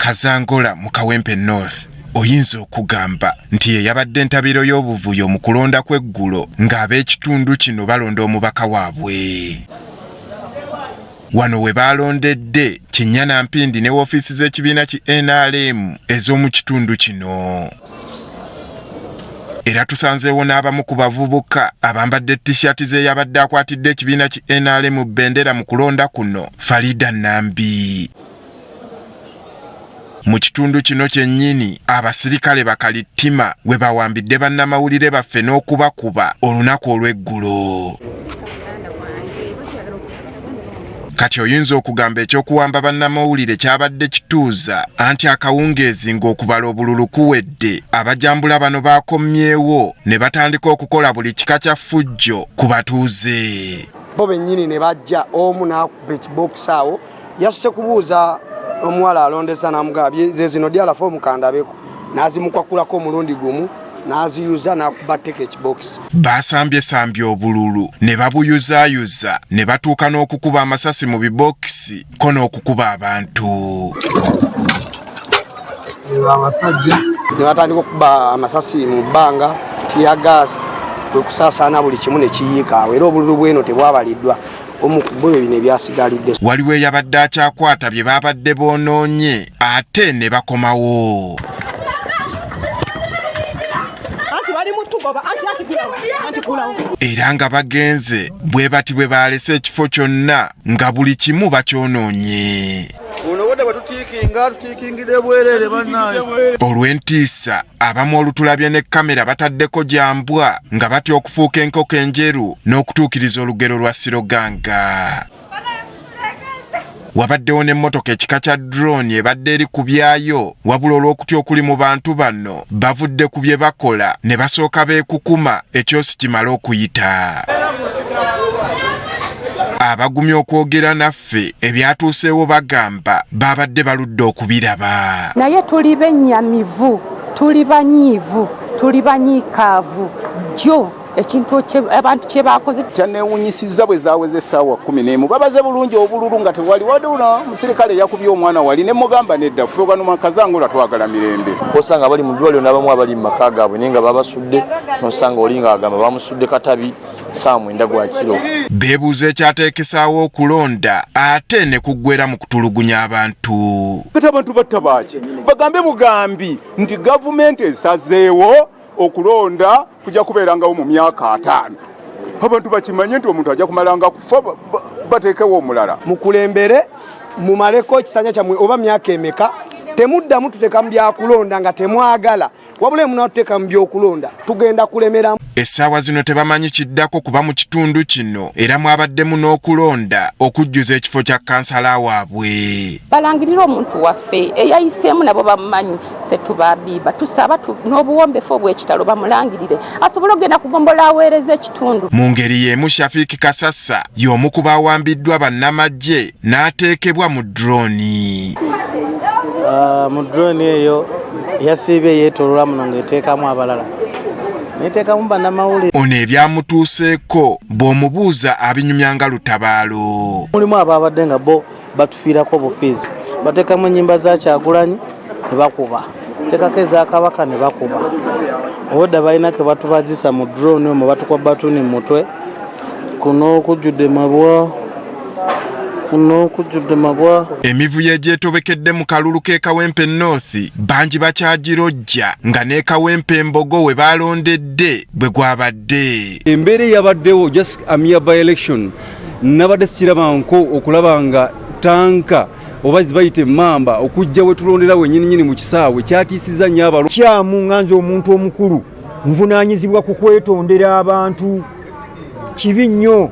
Kazangola mu Kawempe North oyinza okugamba nti ye yabadde entabiro y'obuvuyo mu kulonda kw'eggulo ng'ab'ekitundu kino balonda omubaka waabwe. Wano we balondedde Kinyana Mpindi ne woofiisi z'ekibiina ki NRM ez'omu kitundu kino. Era tusanzeewo n'abamu ku bavubuka abambadde t-shirt z'eyabadde akwatidde ekibiina ki NRM bendera mu kulonda kuno, Farida Nambi. Mu kitundu kino kyennyini abasirikale bakalittima we bawambidde bannamawulire baffe n'okubakuba olunaku olw'eggulo. Kati oyinza okugamba ekyokuwamba bannamawulire kyabadde kituuza anti akawungeezi ng'okubala obululu kuwedde abajambula bano baakomyewo ne batandika okukola buli kika kya ffujjo ku batuuze. Bo bennyini ne bajja omu n'akuba ekibokisi awo yasuse kubuuza omuwala alondesa n'amugambye ze zino dyalafa omukandabeko n'azimukwakulako omulundi gumu n'aziyuza n'akuba tteka ekibokisi. Baasambye obululu ne babuyuzaayuza ne batuuka n'okukuba amasasi mu bibokisi ko n'okukuba abantu. Abasajja ne batandika okuba amasasi mu bbanga, tiyagaasi kwe kusaasaana buli kimu ne kiyiika awo era obululu bweno tebwabaliddwa. Waliwo eyabadde akyakwata bye baabadde boonoonye ate ne bakomawo. Era nga bagenze bwe bati bwe baalese ekifo kyonna nga buli kimu bakyonoonye. Olw'entiisa abamu olutulabye ne kamera bataddeko gyambwa nga batya okufuuka enkoko enjeru n'okutuukiriza olugero lwa Siroganga. Wabaddewo n'emmotoka ekika kya drone ebadde eri ku byayo wabula olw'okutya okuli mu bantu bano bavudde ku bye bakola ne basooka beekukuma ekyosi kimala okuyita. Abagumye okwogera naffe ebyatuuseewo bagamba babadde baludde okubiraba. Naye tuli bennyamivu, tuli banyiivu, tuli banyiikaavu jjo ekintu abantu kye baakoze kyanewunyisizza bwe zaaweze essaawa 11 babaze bulungi obululu nga tewali waduna musirikale yakubye omwana wali ne mugamba nedda kutuuka no Kazangola twagala mirembe. Osanga bali mu ddwaliro n'abamu abali mu maka gaabwe naye nga babasudde nosanga olinga agamba bamusudde katabi Saamwenda gwa kiro. Beebuuza ekyateekesaawo okulonda ate ne kuggwera mu kutulugunya abantu. Kati abantu battabaaki bagambe bugambi nti gavumenti esazeewo okulonda kujja kubeerangawo mu myaka 5. Abantu bakimanye nti omuntu ajja kumalanga kufa bateekewo omulala. Mukulembere mumaleko ekisanja kyammwe oba myaka emeka temuddamu tuteeka mu byakulonda nga temwagala wabula munatuteeka mu byokulonda tugenda kulemera. Essaawa zino tebamanyi kiddako kuba mu kitundu kino era mwabaddemu n'okulonda okujjuza ekifo kya kansala waabwe. Balangirira omuntu waffe eyayiseemu nabo bamumanyi Setubabiba tusaba n'obuwombefu obw'ekitalo bamulangirire asobole okugenda kugombola aweereza ekitundu. Mu ngeri y'emu Shafiiki Kasassa y'omu ku baawambiddwa bannamagye n'ateekebwa mu drone. Mu drone eyo yasiibye yeetolola muno ng'eteekamu abalala neteekamu bannamawulire. Ono ebyamutuuseeko bw'omubuuza abinyumya nga lutabaalo. Mulimu ababadde nga bo batufiirako bufiizi bateekamu ennyimba za Kyagulanyi ne bakuba, teekako eza Kabaka ne bakuba. Obudde balina ke batubazisa mu drone omwo batukwa batuni mu mutwe kuno kujjudde mabwa. Emivuyo egyetobekedde mu kalulu k'e Kawempe North bangi bakyagirojja nga ne Kawempe Mbogo we balondedde bwe gwabadde. Embeera yabaddewo just a mere by election nabadde sikirabanko okulaba nga tanka oba zibayite mamba okujja we tulondera wennyini mu kisaawe kyatiisiza nnyo abalonzi. Kyamu nganze omuntu omukulu nvunaanyizibwa ku kwetondera abantu. Kibi nnyo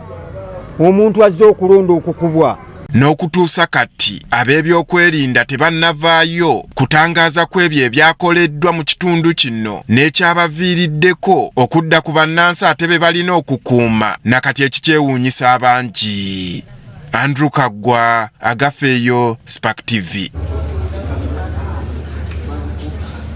omuntu azze okulonda okukubwa. N'okutuusa kati ab'ebyokwerinda tebannavaayo kutangaaza ku ebyo ebyakoleddwa mu kitundu kino n'ekyabaviiriddeko okudda ku bannansi ate be balina okukuuma nakati ekikyewuunyisa abangi. Andrew Kaggwa, Agafeeyo, Spark TV.